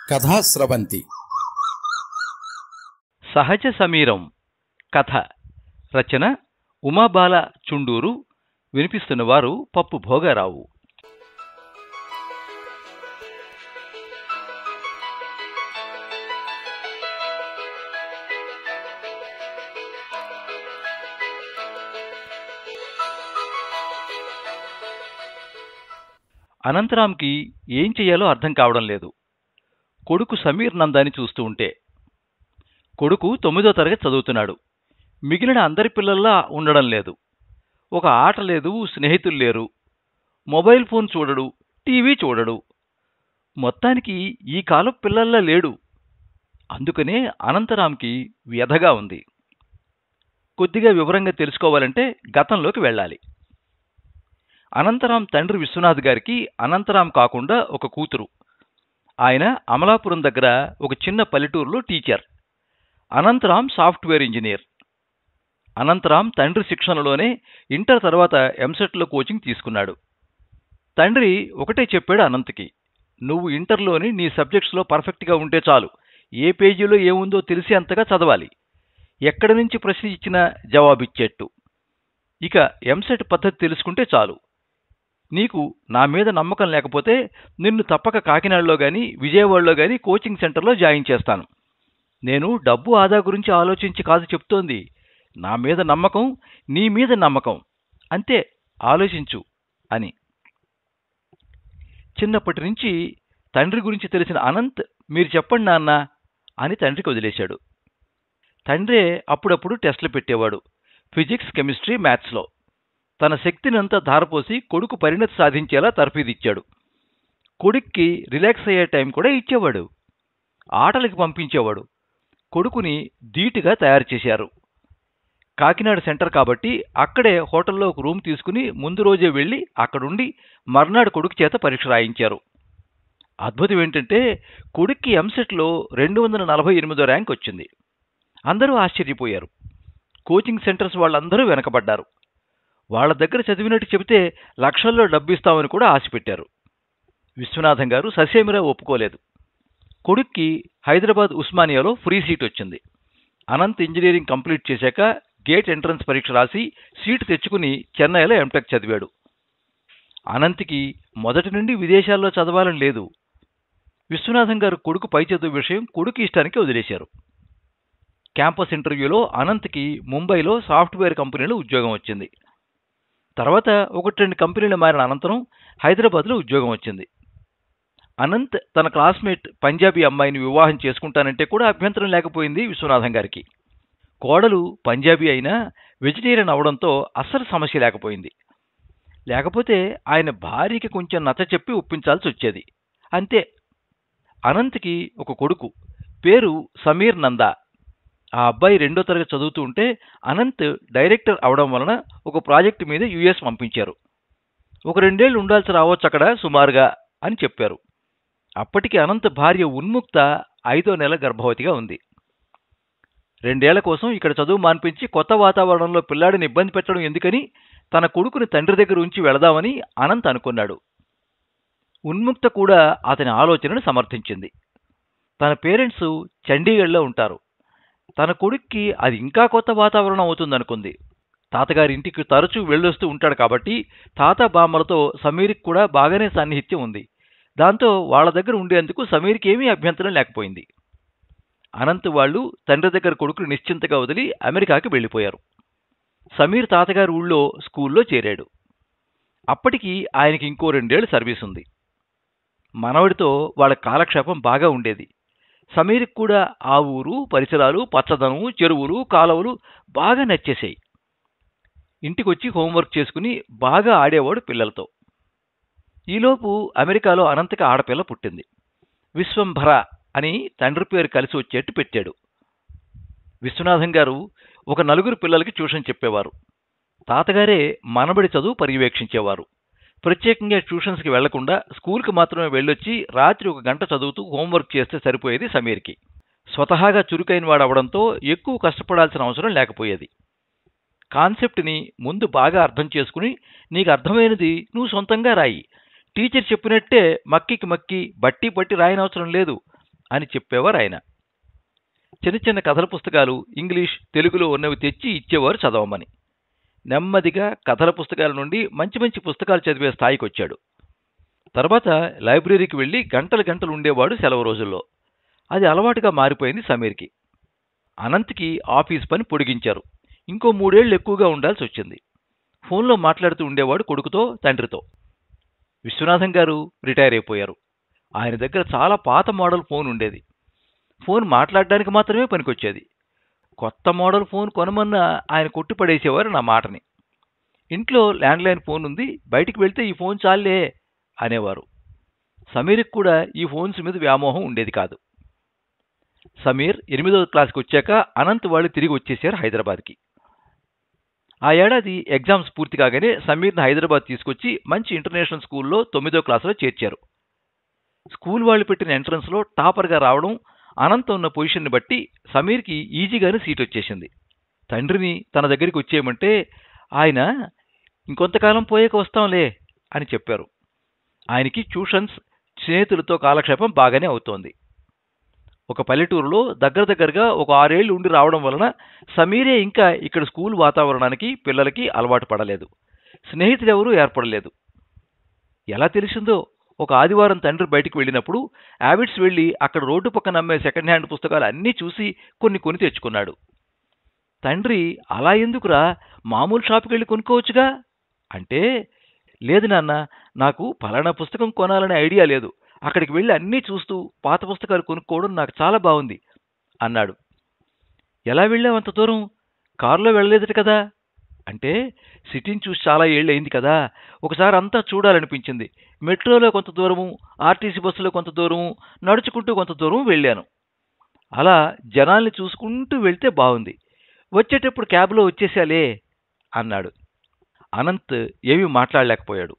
కథాస్రవంతి సహజ సమీరం కథ రచన ఉమాబాల చుండూరు. వినిపిస్తున్నవారు పప్పు భోగారావు. అనంతరాంకి ఏం చెయ్యాలో అర్థం కావడం లేదు. కొడుకు సమీర్ నందాని చూస్తూ ఉంటే. కొడుకు 9వ తరగతి చదువుతున్నాడు. మిగిలిన అందరి పిల్లల్లా ఉండడం లేదు. ఒక ఆట లేదు, స్నేహితులు లేరు. మొబైల్ ఫోన్ చూడడు, టీవీ చూడడు. మొత్తానికి ఈ కాలం పిల్లల్లా లేడు. అందుకనే అనంతరాంకి వ్యధగా ఉంది. కొద్దిగా వివరంగా తెలుసుకోవాలంటే గతంలోకి వెళ్ళాలి. అనంతరాం తండ్రి విశ్వనాథ్ గారికి అనంతరాం కాకుండా ఒక కూతురు. ఆయన అమలాపురం దగ్గర ఒక చిన్న పల్లెటూరులో teacher. Anantharam software engineer. Anantharam తండ్రి శిక్షణలోనే ఇంటర్ తర్వాత ఎంసెట్లో కోచింగ్ తీసుకున్నాడు. తండ్రి ఒకటే చెప్పాడు అనంత్కి, నువ్వు ఇంటర్లోని నీ సబ్జెక్ట్స్లో పర్ఫెక్ట్గా ఉంటే చాలు. ఏ పేజీలో ఏముందో తెలిసి అంతగా చదవాలి. ఎక్కడి నుంచి ప్రశ్న ఇచ్చినా జవాబిచ్చేట్టు. ఇక ఎంసెట్ పద్ధతి తెలుసుకుంటే చాలు. నీకు నా మీద నమ్మకం లేకపోతే నిన్ను తప్పక కాకినాడలో గాని విజయవాడలో గాని కోచింగ్ సెంటర్లో జాయిన్ చేస్తాను. నేను డబ్బు ఆదా గురించి ఆలోచించి కాదు చెప్తోంది. నా మీద నమ్మకం, నీ మీద నమ్మకం, అంతే, ఆలోచించు అని. చిన్నప్పటి నుంచి తండ్రి గురించి తెలిసిన అనంత్, మీరు చెప్పండి నాన్న అని తండ్రికి వదిలేశాడు. తండ్రే అప్పుడప్పుడు టెస్టులు పెట్టేవాడు. ఫిజిక్స్, కెమిస్ట్రీ, మ్యాథ్స్లో. తన శక్తినంతా ధారపోసి కొడుకు పరిణతి సాధించేలా తర్ఫీదిచ్చాడు. కొడుక్కి రిలాక్స్ అయ్యే టైం కూడా ఇచ్చేవాడు. ఆటలకి పంపించేవాడు. కొడుకుని ధీటుగా తయారు చేశారు. కాకినాడ సెంటర్ కాబట్టి అక్కడే హోటల్లో ఒక రూమ్ తీసుకుని ముందు రోజే వెళ్లి అక్కడుండి మర్నాడు కొడుకు చేత పరీక్ష రాయించారు. అద్భుతం ఏంటంటే కొడుక్కి ఎంసెట్లో 248వ ర్యాంక్ వచ్చింది. అందరూ ఆశ్చర్యపోయారు. కోచింగ్ సెంటర్స్ వాళ్ళందరూ వెనకబడ్డారు. వాళ్ల దగ్గర చదివినట్టు చెబితే లక్షల్లో డబ్బిస్తామని కూడా ఆశపెట్టారు. విశ్వనాథం గారు ససేమిరా ఒప్పుకోలేదు. కొడుక్కి హైదరాబాద్ ఉస్మానియాలో ఫ్రీ సీట్ వచ్చింది. అనంత్ ఇంజనీరింగ్ కంప్లీట్ చేశాక గేట్ ఎంట్రన్స్ పరీక్ష రాసి సీటు తెచ్చుకుని చెన్నైలో ఎంటెక్ చదివాడు. అనంత్కి మొదటి నుండి విదేశాల్లో చదవాలని లేదు. విశ్వనాథం గారు కొడుకు పై చదువు విషయం కొడుకు ఇష్టానికి వదిలేశారు. క్యాంపస్ ఇంటర్వ్యూలో అనంత్కి ముంబైలో సాఫ్ట్వేర్ కంపెనీలో ఉద్యోగం వచ్చింది. తర్వాత 1-2 కంపెనీలు మారిన అనంతరం హైదరాబాద్లో ఉద్యోగం వచ్చింది. అనంత్ తన క్లాస్మేట్ పంజాబీ అమ్మాయిని వివాహం చేసుకుంటానంటే కూడా అభ్యంతరం లేకపోయింది విశ్వనాథం గారికి. కోడలు పంజాబీ అయినా వెజిటేరియన్ అవడంతో అస్సలు సమస్య లేకపోయింది. లేకపోతే ఆయన భార్యకి కొంచెం నచ్చచెప్పి ఒప్పించాల్సి వచ్చేది. అంతే. అనంత్కి ఒక కొడుకు, పేరు సమీర్ నందా. ఆ అబ్బాయి 2వ తరగతి చదువుతూ ఉంటే అనంత్ డైరెక్టర్ అవడం వలన ఒక ప్రాజెక్టు మీద యుఎస్ పంపించారు. ఒక 2 ఏళ్లు ఉండాల్సి రావచ్చు అక్కడ సుమారుగా అని చెప్పారు. అప్పటికి అనంత్ భార్య ఉన్ముక్త 5వ నెల గర్భవతిగా ఉంది. 2 ఏళ్ల కోసం ఇక్కడ చదువు మాన్పించి కొత్త వాతావరణంలో పిల్లాడిని ఇబ్బంది పెట్టడం ఎందుకని తన కొడుకుని తండ్రి దగ్గర ఉంచి వెళదామని అనంత్ అనుకున్నాడు. ఉన్ముక్త కూడా అతని ఆలోచనను సమర్థించింది. తన పేరెంట్స్ చండీగఢ్లో ఉంటారు. తన కొడుక్కి అది ఇంకా కొత్త వాతావరణం అవుతుందనుకుంది. తాతగారి ఇంటికి తరచూ వెళ్ళొస్తూ ఉంటాడు కాబట్టి తాత బామ్మలతో సమీర్కి కూడా బాగానే సాన్నిహిత్యం ఉంది. దాంతో వాళ్ల దగ్గర ఉండేందుకు సమీర్కి ఏమీ అభ్యంతరం లేకపోయింది. అనంత్ వాళ్ళు తండ్రి దగ్గర కొడుకుని నిశ్చింతగా వదిలి అమెరికాకి వెళ్లిపోయారు. సమీర్ తాతగారి ఊళ్ళో స్కూల్లో చేరాడు. అప్పటికి ఆయనకి ఇంకో 2 ఏళ్లు సర్వీస్ ఉంది. మనవడితో వాళ్ళ కాలక్షేపం బాగా ఉండేది. సమీర్కి కూడా ఆ ఊరు, పరిసరాలు, పచ్చదనం, చెరువులు, కాలువలు బాగా నచ్చేశాయి. ఇంటికొచ్చి హోంవర్క్ చేసుకుని బాగా ఆడేవాడు పిల్లలతో. ఈలోపు అమెరికాలో అనంతకి ఆడపిల్ల పుట్టింది. విశ్వంభర అని తండ్రి పేరు కలిసి వచ్చేట్టు పెట్టాడు. విశ్వనాథం గారు ఒక 4 పిల్లలకి ట్యూషన్ చెప్పేవారు. తాతగారే మనబడి చదువు పర్యవేక్షించేవారు. ప్రత్యేకంగా ట్యూషన్స్కి వెళ్లకుండా స్కూల్కి మాత్రమే వెళ్ళొచ్చి రాత్రి 1 గంట చదువుతూ హోంవర్క్ చేస్తే సరిపోయేది సమీర్కి. స్వతహాగా చురుకైన వాడవడంతో ఎక్కువ కష్టపడాల్సిన అవసరం లేకపోయేది. కాన్సెప్ట్ని ముందు బాగా అర్థం చేసుకుని నీకు అర్థమైనది నువ్వు సొంతంగా రాయి. టీచర్ చెప్పినట్టే మక్కికి మక్కి బట్టి పట్టి రాయనవసరం లేదు. అని చెప్పేవారు ఆయన. చిన్న చిన్న కథల పుస్తకాలు ఇంగ్లీష్, తెలుగులో ఉన్నవి తెచ్చి ఇచ్చేవారు చదవమని. నెమ్మదిగా కథల పుస్తకాల నుండి మంచి మంచి పుస్తకాలు చదివే స్థాయికి వచ్చాడు. తర్వాత లైబ్రరీకి వెళ్లి గంటలు గంటలు ఉండేవాడు సెలవు రోజుల్లో. అది అలవాటుగా మారిపోయింది సమీర్కి. అనంత్కి ఆఫీస్ పని పొడిగించారు. ఇంకో 3 ఏళ్లు ఎక్కువగా ఉండాల్సి వచ్చింది. ఫోన్లో మాట్లాడుతూ ఉండేవాడు కొడుకుతో, తండ్రితో. విశ్వనాథం గారు రిటైర్ అయిపోయారు. ఆయన దగ్గర చాలా పాత మోడల్ ఫోన్ ఉండేది. ఫోన్ మాట్లాడడానికి మాత్రమే పనికొచ్చేది. కొత్త మోడల్ ఫోన్ కొనమన్నా ఆయన కొట్టిపడేసేవారు నా మాటని. ఇంట్లో ల్యాండ్లైన్ ఫోన్ ఉంది, బయటికి వెళ్తే ఈ ఫోన్ చాలే అనేవారు. సమీర్కి కూడా ఈ ఫోన్స్ మీద వ్యామోహం ఉండేది కాదు. సమీర్ 8వ క్లాస్కి వచ్చాక అనంత్ వాళ్ళు తిరిగి వచ్చేశారు హైదరాబాద్కి. ఆ ఏడాది ఎగ్జామ్స్ పూర్తి కాగానే సమీర్ని హైదరాబాద్ తీసుకొచ్చి మంచి ఇంటర్నేషనల్ స్కూల్లో 9వ క్లాసులో చేర్చారు. స్కూల్ వాళ్ళు పెట్టిన ఎంట్రన్స్లో టాపర్గా రావడం, అనంత్ ఉన్న పొజిషన్ని బట్టి సమీర్కి ఈజీగానే సీట్ వచ్చేసింది. తండ్రిని తన దగ్గరికి వచ్చేయమంటే ఆయన ఇంకొంతకాలం పోయాక వస్తాంలే అని చెప్పారు. ఆయనకి ట్యూషన్స్, స్నేహితులతో కాలక్షేపం బాగానే అవుతోంది. ఒక పల్లెటూరులో దగ్గరగా ఒక 6 ఏళ్లు ఉండి రావడం వలన సమీరే ఇంకా ఇక్కడ స్కూల్ వాతావరణానికి పిల్లలకి అలవాటు పడలేదు. స్నేహితులెవరూ ఏర్పడలేదు. ఎలా తెలిసిందో, ఒక ఆదివారం తండ్రి బయటికి వెళ్ళినప్పుడు యావిడ్స్ వెళ్లి అక్కడ రోడ్డు పక్కన అమ్మే సెకండ్ హ్యాండ్ పుస్తకాలు అన్నీ చూసి కొన్ని కొని తెచ్చుకున్నాడు. తండ్రి, అలా ఎందుకురా, మామూలు షాపుకి వెళ్ళి కొనుక్కోవచ్చుగా అంటే, లేదు నాన్న, నాకు ఫలానా పుస్తకం కొనాలనే ఐడియా లేదు, అక్కడికి వెళ్ళి అన్నీ చూస్తూ పాత పుస్తకాలు కొనుక్కోవడం నాకు చాలా బాగుంది అన్నాడు. ఎలా వెళ్ళావు అంత దూరం? కారులో వెళ్ళలేదట కదా అంటే, సిటీని చూసి చాలా ఏళ్ళయింది కదా, ఒకసారి అంతా చూడాలనిపించింది. మెట్రోలో కొంత దూరము, ఆర్టీసీ బస్సులో కొంత దూరము, నడుచుకుంటూ కొంత దూరం వెళ్ళాను. అలా జనాల్ని చూసుకుంటూ వెళ్తే బాగుంది. వచ్చేటప్పుడు క్యాబ్లో వచ్చేసాలే అన్నాడు. అనంత్ ఏమీ మాట్లాడలేకపోయాడు.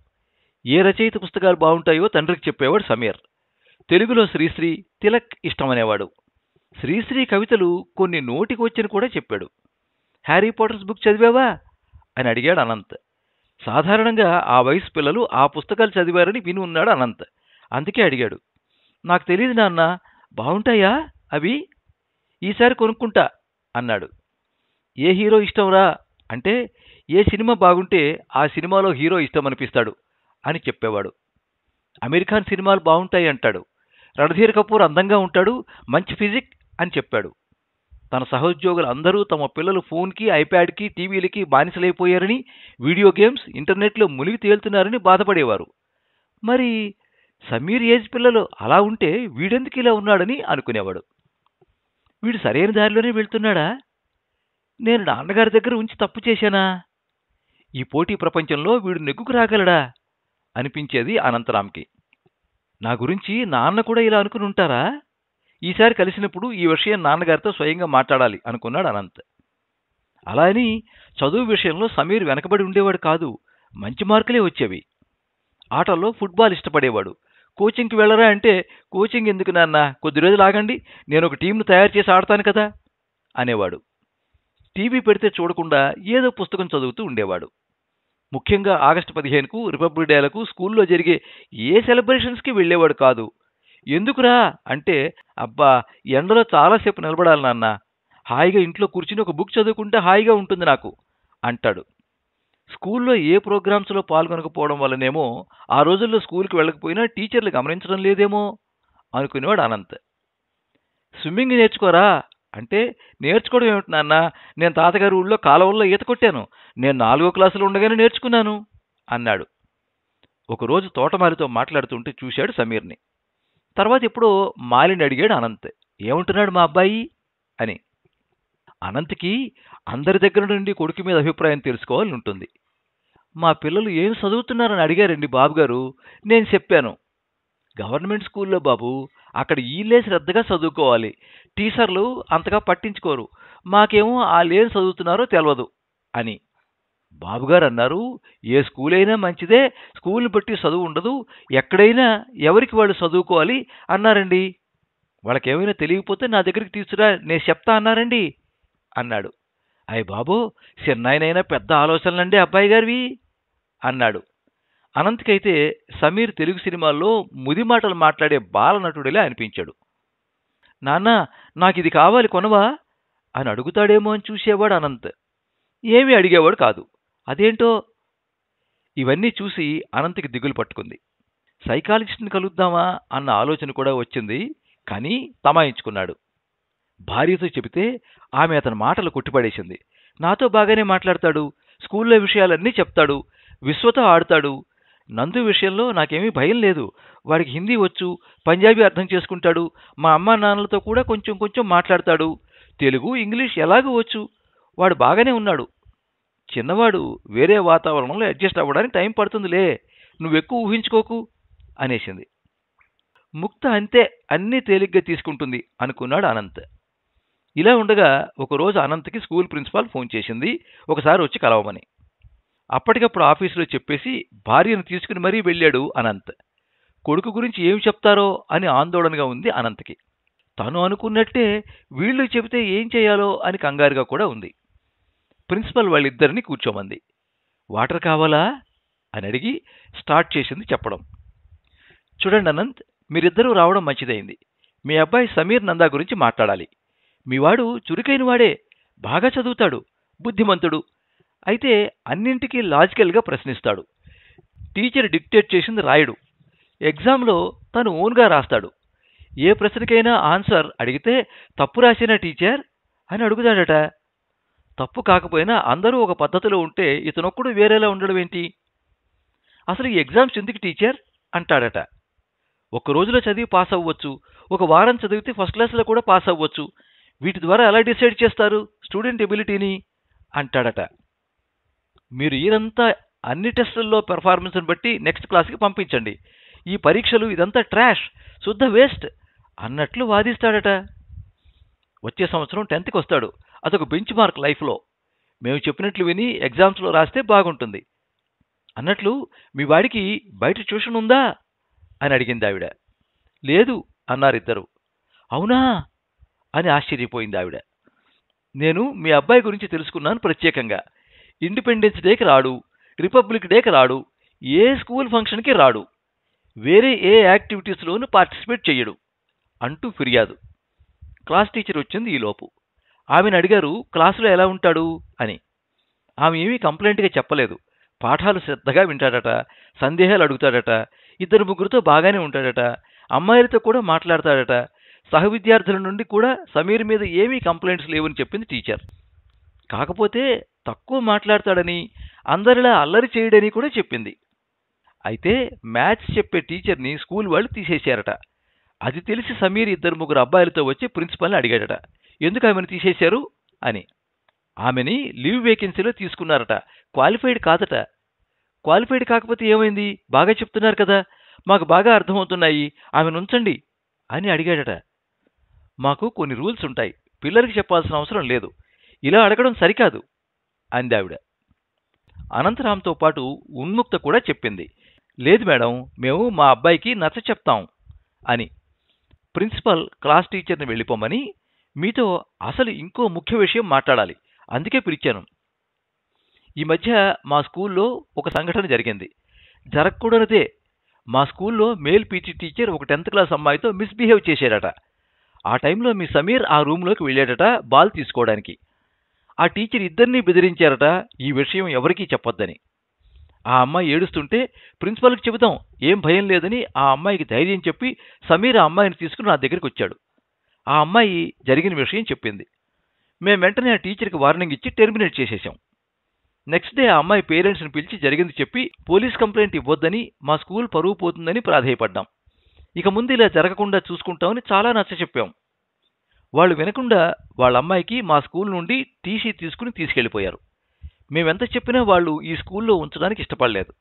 ఏ రచయిత పుస్తకాలు బాగుంటాయో తండ్రికి చెప్పేవాడు సమీర్. తెలుగులో శ్రీశ్రీ, తిలక్ ఇష్టమనేవాడు. శ్రీశ్రీ కవితలు కొన్ని నోటికి వచ్చిన కూడా చెప్పాడు. హ్యారీ పాటర్స్ బుక్ చదివావా అని అడిగాడు అనంత్. సాధారణంగా ఆ వయసు పిల్లలు ఆ పుస్తకాలు చదివారని విని ఉన్నాడు అనంత్. అందుకే అడిగాడు. నాకు తెలియదు నాన్న, బాగుంటాయా అవి? ఈసారి కొనుక్కుంటా అన్నాడు. ఏ హీరో ఇష్టంరా అంటే, ఏ సినిమా బాగుంటే ఆ సినిమాలో హీరో ఇష్టం అనిపిస్తాడు అని చెప్పేవాడు. అమీర్ ఖాన్ సినిమాలు బాగుంటాయి అంటాడు. రణధీర్ కపూర్ అందంగా ఉంటాడు, మంచి ఫిజిక్ అని చెప్పాడు. తన సహోద్యోగులు అందరూ తమ పిల్లలు ఫోన్కి, ఐప్యాడ్కి, టీవీలకి బానిసలైపోయారని, వీడియో గేమ్స్, ఇంటర్నెట్లో మునిగి తేలుతున్నారని బాధపడేవారు. మరి సమీర్ ఏజ్ పిల్లలు అలా ఉంటే వీడెందుకు ఇలా ఉన్నాడని అనుకునేవాడు. వీడు సరైన దారిలోనే వెళ్తున్నాడా? నేను నాన్నగారి దగ్గర ఉంచి తప్పు చేశానా? ఈ పోటీ ప్రపంచంలో వీడు నెగ్గుకు రాగలడా అనిపించేది అనంతరామ్కి. నా గురించి నాన్న కూడా ఇలా అనుకుని ఉంటారా? ఈసారి కలిసినప్పుడు ఈ విషయం నాన్నగారితో స్వయంగా మాట్లాడాలి అనుకున్నాడు అనంత్. అలా అని చదువు విషయంలో సమీర్ వెనకబడి ఉండేవాడు కాదు. మంచి మార్కులే వచ్చేవి. ఆటల్లో ఫుట్బాల్ ఇష్టపడేవాడు. కోచింగ్కి వెళ్ళరా అంటే, కోచింగ్ ఎందుకు నాన్న, కొద్ది రోజులు ఆగండి, నేను ఒక టీంను తయారు చేసి ఆడతాను కదా అనేవాడు. టీవీ పెడితే చూడకుండా ఏదో పుస్తకం చదువుతూ ఉండేవాడు. ముఖ్యంగా ఆగస్టు 15కు, రిపబ్లిక్ డేలకు స్కూల్లో జరిగే ఏ సెలబ్రేషన్స్కి వెళ్ళేవాడు కాదు. ఎందుకురా అంటే, అబ్బా ఎండలో చాలాసేపు నిలబడాలి నాన్న, హాయిగా ఇంట్లో కూర్చుని ఒక బుక్ చదువుకుంటే హాయిగా ఉంటుంది నాకు అంటాడు. స్కూల్లో ఏ ప్రోగ్రామ్స్లో పాల్గొనకపోవడం వల్లనేమో ఆ రోజుల్లో స్కూల్కి వెళ్ళకపోయినా టీచర్లు గమనించడం లేదేమో అనుకునేవాడు అనంత్. స్విమ్మింగ్ నేర్చుకోరా అంటే, నేర్చుకోవడం ఏమిటి నాన్న, నేను తాతగారి ఊళ్ళో కాలువల్లో ఈత కొట్టాను, నేను 4వ క్లాసులో ఉండగానే నేర్చుకున్నాను అన్నాడు. ఒకరోజు తోటమాలితో మాట్లాడుతుంటే చూశాడు సమీర్ని. తర్వాత ఎప్పుడో మాలిని అడిగాడు అనంత్, ఏమంటున్నాడు మా అబ్బాయి అని. అనంత్కి అందరి దగ్గర నుండి కొడుకు మీద అభిప్రాయం తెలుసుకోవాలని ఉంటుంది. మా పిల్లలు ఏం చదువుతున్నారని అడిగారండి బాబుగారు, నేను చెప్పాను. గవర్నమెంట్ స్కూల్లో బాబు, అక్కడ వీళ్ళే శ్రద్ధగా చదువుకోవాలి, టీచర్లు అంతగా పట్టించుకోరు, మాకేమో వాళ్ళేం చదువుతున్నారో తెలియదు అని. బాబుగారు అన్నారు, ఏ స్కూల్ అయినా మంచిదే, స్కూల్ని బట్టి చదువు ఉండదు, ఎక్కడైనా ఎవరికి వాళ్ళు చదువుకోవాలి అన్నారండి. వాళ్ళకేమైనా తెలియకపోతే నా దగ్గరికి తీసుకురా, నేను చెప్తా అన్నారండి అన్నాడు. అయ్య బాబో, చిన్నాయనైనా పెద్ద ఆలోచనలండి అబ్బాయి గారివి అన్నాడు. అనంత్కైతే సమీర్ తెలుగు సినిమాల్లో ముది మాటలు మాట్లాడే బాలనటుడిలా అనిపించాడు. నాన్న నాకిది కావాలి కొనవా అని అడుగుతాడేమో అని చూసేవాడు అనంత్. ఏమీ అడిగేవాడు కాదు. అదేంటో ఇవన్నీ చూసి అనంత్కి దిగులు పట్టుకుంది. సైకాలజిస్ట్ని కలుద్దామా అన్న ఆలోచన కూడా వచ్చింది. కానీ తమాయించుకున్నాడు. భార్యతో చెబితే ఆమె అతని మాటలు కొట్టిపడేసింది. నాతో బాగానే మాట్లాడతాడు, స్కూల్లో విషయాలన్నీ చెప్తాడు, విశ్వతో ఆడతాడు. నందు విషయంలో నాకేమీ భయం లేదు. వాడికి హిందీ వచ్చు, పంజాబీ అర్థం చేసుకుంటాడు, మా అమ్మా నాన్నలతో కూడా కొంచెం కొంచెం మాట్లాడతాడు, తెలుగు ఇంగ్లీష్ ఎలాగూ వచ్చు. వాడు బాగానే ఉన్నాడు. చిన్నవాడు వేరే వాతావరణంలో అడ్జస్ట్ అవ్వడానికి టైం పడుతుందిలే, నువ్వెక్కువ ఊహించుకోకు అనేసింది. ముక్త అంతే, అన్నీ తేలిగ్గా తీసుకుంటుంది అనుకున్నాడు అనంత్. ఇలా ఉండగా ఒకరోజు అనంత్కి స్కూల్ ప్రిన్సిపాల్ ఫోన్ చేసింది, ఒకసారి వచ్చి కలవమని. అప్పటికప్పుడు ఆఫీసులో చెప్పేసి భార్యను తీసుకుని మరీ వెళ్ళాడు అనంత్. కొడుకు గురించి ఏం చెప్తారో అని ఆందోళనగా ఉంది అనంత్కి. తను అనుకున్నట్టే వీళ్ళు చెబితే ఏం చేయాలో అని కంగారుగా కూడా ఉంది. ప్రిన్సిపల్ వాళ్ళిద్దరినీ కూర్చోమంది. వాటర్ కావాలా అని అడిగి స్టార్ట్ చేసింది చెప్పడం. చూడండి అనంత్, మీరిద్దరూ రావడం మంచిదైంది. మీ అబ్బాయి సమీర్ నందా గురించి మాట్లాడాలి. మీవాడు చురుకైన వాడే, బాగా చదువుతాడు, బుద్ధిమంతుడు. అయితే అన్నింటికీ లాజికల్గా ప్రశ్నిస్తాడు. టీచర్ డిక్టేట్ చేసింది రాయడు. ఎగ్జామ్లో తను ఓన్గా రాస్తాడు. ఏ ప్రశ్నకైనా ఆన్సర్ అడిగితే తప్పు రాసినా టీచర్ అని అడుగుతాడట. తప్పు కాకపోయినా అందరూ ఒక పద్ధతిలో ఉంటే ఇతనొక్కడు వేరేలా ఉండడం ఏంటి? అసలు ఈ ఎగ్జామ్స్ ఎందుకు టీచర్ అంటాడట. ఒక్క రోజులో చదివి పాస్ అవ్వచ్చు, ఒక వారం చదివితే ఫస్ట్ క్లాస్లో కూడా పాస్ అవ్వచ్చు. వీటి ద్వారా ఎలా డిసైడ్ చేస్తారు స్టూడెంట్ ఎబిలిటీని అంటాడట. మీరు ఈరంతా అన్ని టెస్టుల్లో పెర్ఫార్మెన్స్ని బట్టి నెక్స్ట్ క్లాస్కి పంపించండి. ఈ పరీక్షలు ఇదంతా ట్రాష్, శుద్ధ వేస్ట్ అన్నట్లు వాదిస్తాడట. వచ్చే సంవత్సరం 10th వస్తాడు. అదొక బెంచ్ మార్క్ లైఫ్లో. మేము చెప్పినట్లు విని ఎగ్జామ్స్లో రాస్తే బాగుంటుంది. అన్నట్లు మీ వాడికి బయట ట్యూషన్ ఉందా అని అడిగింది ఆవిడ. లేదు అన్నారిద్దరు. అవునా అని ఆశ్చర్యపోయింది ఆవిడ. నేను మీ అబ్బాయి గురించి తెలుసుకున్నాను ప్రత్యేకంగా. ఇండిపెండెన్స్ డేకి రాడు, రిపబ్లిక్ డేకి రాడు, ఏ స్కూల్ ఫంక్షన్కి రాడు, వేరే ఏ యాక్టివిటీస్లోనూ పార్టిసిపేట్ చెయ్యడు అంటూ ఫిర్యాదు. క్లాస్ టీచర్ వచ్చింది ఈలోపు. ఆమెను అడిగారు క్లాసులో ఎలా ఉంటాడు అని. ఆమె ఏమీ కంప్లైంట్గా చెప్పలేదు. పాఠాలు శ్రద్ధగా వింటాడట, సందేహాలు అడుగుతాడట, 2-3 బాగానే ఉంటాడట, అమ్మాయిలతో కూడా మాట్లాడతాడట, సహ విద్యార్థుల నుండి కూడా సమీర్ మీద ఏమీ కంప్లైంట్స్ లేవని చెప్పింది టీచర్. కాకపోతే తక్కువ మాట్లాడతాడని, అందరిలా అల్లరి చేయడని కూడా చెప్పింది. అయితే మ్యాథ్స్ చెప్పే టీచర్ని స్కూల్ వాళ్ళు తీసేశారట. అది తెలిసి సమీర్ 2-3 అబ్బాయిలతో వచ్చి ప్రిన్సిపల్ని అడిగాడట, ఎందుకు ఆమెను తీసేశారు అని. ఆమెని లీవ్ వేకెన్సీలో తీసుకున్నారట, క్వాలిఫైడ్ కాదట. క్వాలిఫైడ్ కాకపోతే ఏమైంది, బాగా చెప్తున్నారు కదా, మాకు బాగా అర్థమవుతున్నాయి, ఆమెను ఉంచండి అని అడిగాడట. మాకు కొన్ని రూల్స్ ఉంటాయి, పిల్లలకి చెప్పాల్సిన అవసరం లేదు, ఇలా అడగడం సరికాదు అంది ఆవిడ. అనంతరాంతో పాటు ఉన్ముక్త కూడా చెప్పింది, లేదు మేడం, మేము మా అబ్బాయికి నచ్చ చెప్తాం అని. ప్రిన్సిపల్ క్లాస్ టీచర్ని వెళ్ళిపోమని, మీతో అసలు ఇంకో ముఖ్య విషయం మాట్లాడాలి, అందుకే పిలిచాను. ఈ మధ్య మా స్కూల్లో ఒక సంఘటన జరిగింది. జరగకూడనిదే. మా స్కూల్లో మేల్ పీటీ టీచర్ ఒక 10th క్లాస్ అమ్మాయితో మిస్బిహేవ్ చేశాడట. ఆ టైంలో మీ సమీర్ ఆ రూమ్లోకి వెళ్ళాడట బాల్ తీసుకోవడానికి. ఆ టీచర్ ఇద్దరినీ బెదిరించారట ఈ విషయం ఎవరికీ చెప్పొద్దని. ఆ అమ్మాయి ఏడుస్తుంటే ప్రిన్సిపల్కి చెబుతాం, ఏం భయం లేదని ఆ అమ్మాయికి ధైర్యం చెప్పి సమీర్ ఆ అమ్మాయిని తీసుకుని నా దగ్గరికి వచ్చాడు. ఆ అమ్మాయి జరిగిన విషయం చెప్పింది. మేము వెంటనే ఆ టీచర్కి వార్నింగ్ ఇచ్చి టెర్మినేట్ చేసేసాం. నెక్స్ట్ డే ఆ అమ్మాయి పేరెంట్స్ని పిలిచి జరిగింది చెప్పి పోలీస్ కంప్లైంట్ ఇవ్వొద్దని, మా స్కూల్ పరువు పోతుందని ప్రాధేయపడ్డాం. ఇక ముందు ఇలా జరగకుండా చూసుకుంటామని చాలా నచ్చ చెప్పాం. వాళ్ళు వినకుండా వాళ్ళ అమ్మాయికి మా స్కూల్ నుండి టీసీ తీసుకుని తీసుకెళ్లిపోయారు. మేమెంత చెప్పినా వాళ్ళు ఈ స్కూల్లో ఉంచడానికి ఇష్టపడలేదు.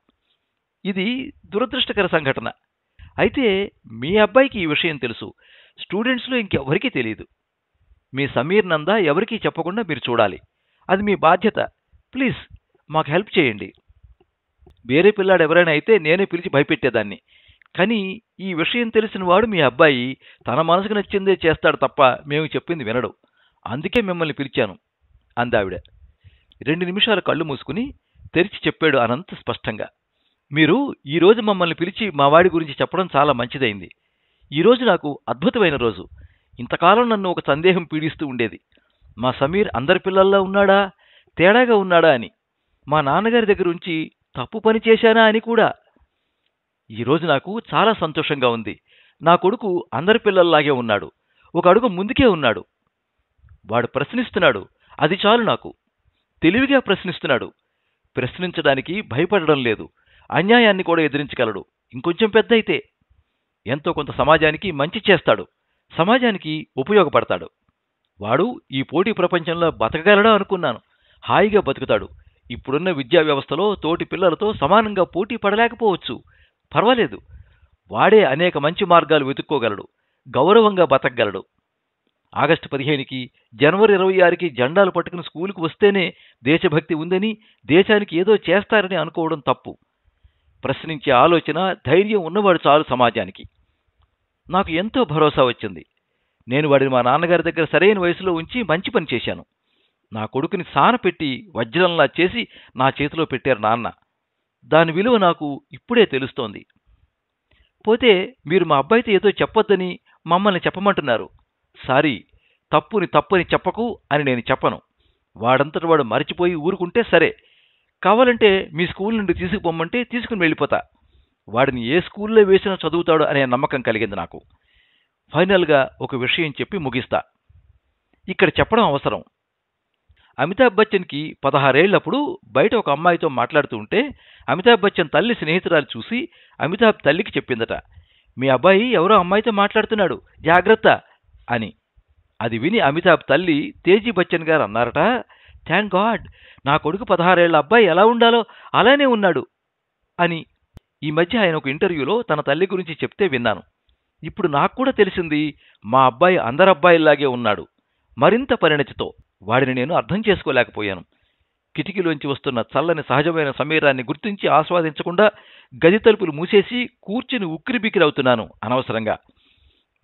ఇది దురదృష్టకర సంఘటన. అయితే మీ అబ్బాయికి ఈ విషయం తెలుసు, స్టూడెంట్స్లో ఇంకెవరికీ తెలియదు. మీ సమీర్ నందా ఎవరికీ చెప్పకుండా మీరు చూడాలి, అది మీ బాధ్యత. ప్లీజ్ మాకు హెల్ప్ చేయండి. వేరే పిల్లాడు ఎవరైనా అయితే నేనే పిలిచి భయపెట్టేదాన్ని, కానీ ఈ విషయం తెలిసిన వాడు మీ అబ్బాయి తన మనసుకు నచ్చిందే చేస్తాడు తప్ప మేము చెప్పింది వినడు. అందుకే మిమ్మల్ని పిలిచాను అందావిడ. 2 నిమిషాలు కళ్ళు మూసుకుని తెరిచి చెప్పాడు అనంత్ స్పష్టంగా. మీరు ఈరోజు మమ్మల్ని పిలిచి మా వాడి గురించి చెప్పడం చాలా మంచిదైంది. ఈరోజు నాకు అద్భుతమైన రోజు. ఇంతకాలం నన్ను ఒక సందేహం పీడిస్తూ ఉండేది. మా సమీర్ అందరి పిల్లల్లా ఉన్నాడా, తేడాగా ఉన్నాడా అని. మా నాన్నగారి దగ్గర ఉంచి తప్పు పని చేశానా అని కూడా. ఈరోజు నాకు చాలా సంతోషంగా ఉంది. నా కొడుకు అందరి పిల్లల్లాగే ఉన్నాడు. ఒక అడుగు ముందుకే ఉన్నాడు. వాడు ప్రశ్నిస్తున్నాడు, అది చాలు నాకు. తెలివిగా ప్రశ్నిస్తున్నాడు. ప్రశ్నించడానికి భయపడడం లేదు. అన్యాయాన్ని కూడా ఎదిరించగలడు. ఇంకొంచెం పెద్ద అయితే ఎంతో కొంత సమాజానికి మంచి చేస్తాడు. సమాజానికి ఉపయోగపడతాడు. వాడు ఈ పోటీ ప్రపంచంలో బతకగలడా అనుకున్నాను. హాయిగా బతుకుతాడు. ఇప్పుడున్న విద్యా వ్యవస్థలో తోటి పిల్లలతో సమానంగా పోటీ పడలేకపోవచ్చు. పర్వాలేదు. వాడే అనేక మంచి మార్గాలు వెతుక్కోగలడు. గౌరవంగా బతకగలడు. ఆగస్టు 15కి, జనవరి 26కి జెండాలు పట్టుకుని స్కూలుకు వస్తేనే దేశభక్తి ఉందని, దేశానికి ఏదో చేస్తారని అనుకోవడం తప్పు. ప్రశ్నించే ఆలోచన, ధైర్యం ఉన్నవాడు చాలు సమాజానికి. నాకు ఎంతో భరోసా వచ్చింది. నేను వాడిని మా నాన్నగారి దగ్గర సరైన వయసులో ఉంచి మంచి పని చేశాను. నా కొడుకుని సానపెట్టి వజ్రంలా చేసి నా చేతిలో పెట్టారు నాన్న. దాని విలువ నాకు ఇప్పుడే తెలుస్తోంది. పోతే మీరు మా అబ్బాయితో ఏదో చెప్పొద్దని మమ్మల్ని చెప్పమంటున్నారు. సారీ, తప్పుని చెప్పకు అని నేను చెప్పను. వాడంతట వాడు మరిచిపోయి ఊరుకుంటే సరే. కావాలంటే మీ స్కూల్ నుండి తీసుకుపోమ్మంటే తీసుకుని వెళ్ళిపోతా. వాడిని ఏ స్కూల్లో వేసినా చదువుతాడు అనే నమ్మకం కలిగింది నాకు. ఫైనల్గా ఒక విషయం చెప్పి ముగిస్తా. ఇక్కడ చెప్పడం అవసరం. అమితాబ్ బచ్చన్కి 16 ఏళ్లప్పుడు బయట ఒక అమ్మాయితో మాట్లాడుతూ ఉంటే అమితాబ్ బచ్చన్ తల్లి స్నేహితురాలు చూసి అమితాబ్ తల్లికి చెప్పిందట, మీ అబ్బాయి ఎవరో అమ్మాయితో మాట్లాడుతున్నాడు, జాగ్రత్త అని. అది విని అమితాబ్ తల్లి తేజీ బచ్చన్ గారు అన్నారట, థ్యాంక్ గాడ్, నా కొడుకు 16 ఏళ్ల అబ్బాయి ఎలా ఉండాలో అలానే ఉన్నాడు అని. ఈ మధ్య ఆయన ఒక ఇంటర్వ్యూలో తన తల్లి గురించి చెప్తే విన్నాను. ఇప్పుడు నాకు కూడా తెలిసింది, మా అబ్బాయి అందరబ్బాయిల్లాగే ఉన్నాడు. మరింత పరిణతితో. వాడిని నేను అర్థం చేసుకోలేకపోయాను. కిటికీలోంచి వస్తున్న చల్లని సహజమైన సమీరాన్ని గుర్తించి ఆస్వాదించకుండా గది తలుపులు మూసేసి కూర్చుని ఉక్కిరిబిక్కిరవుతున్నాను అనవసరంగా.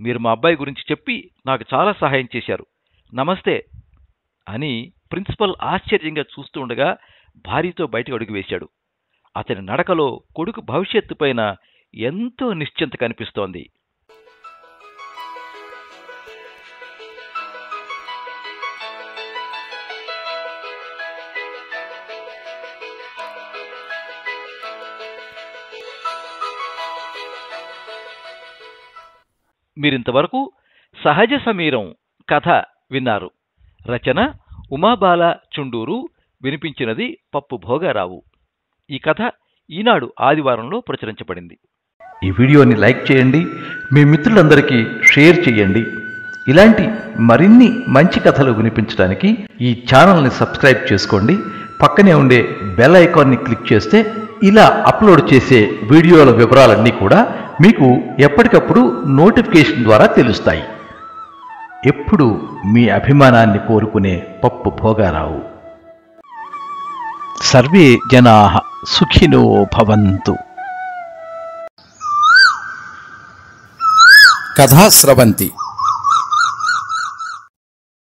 మీరు మా అబ్బాయి గురించి చెప్పి నాకు చాలా సహాయం చేశారు. నమస్తే అని ప్రిన్సిపల్ ఆశ్చర్యంగా చూస్తూ ఉండగా భార్యతో బయటకు అడుగు వేశాడు. అతని నడకలో కొడుకు భవిష్యత్తు పైన ఎంతో నిశ్చింత కనిపిస్తోంది. మీరింతవరకు సహజ సమీరం కథ విన్నారు. రచన ఉమాబాల చుండూరు. వినిపించినది పప్పు భోగారావు. ఈ కథ ఈనాడు ఆదివారంలో ప్రచురించబడింది. ఈ వీడియోని లైక్ చేయండి, మీ మిత్రులందరికీ షేర్ చేయండి. ఇలాంటి మరిన్ని మంచి కథలు వినిపించడానికి ఈ ఛానల్ని సబ్స్క్రైబ్ చేసుకోండి. పక్కనే ఉండే బెల్ ఐకాన్ని క్లిక్ చేస్తే ఇలా అప్లోడ్ చేసే వీడియోల వివరాలన్నీ కూడా మీకు ఎప్పటికప్పుడు నోటిఫికేషన్ ద్వారా తెలుస్తాయి. ఎప్పుడు మీ అభిమానాన్ని కోరుకునే పప్పు భోగారావు. సర్వే జనాః సుఖినో భవంతు. కథా స్రవంతి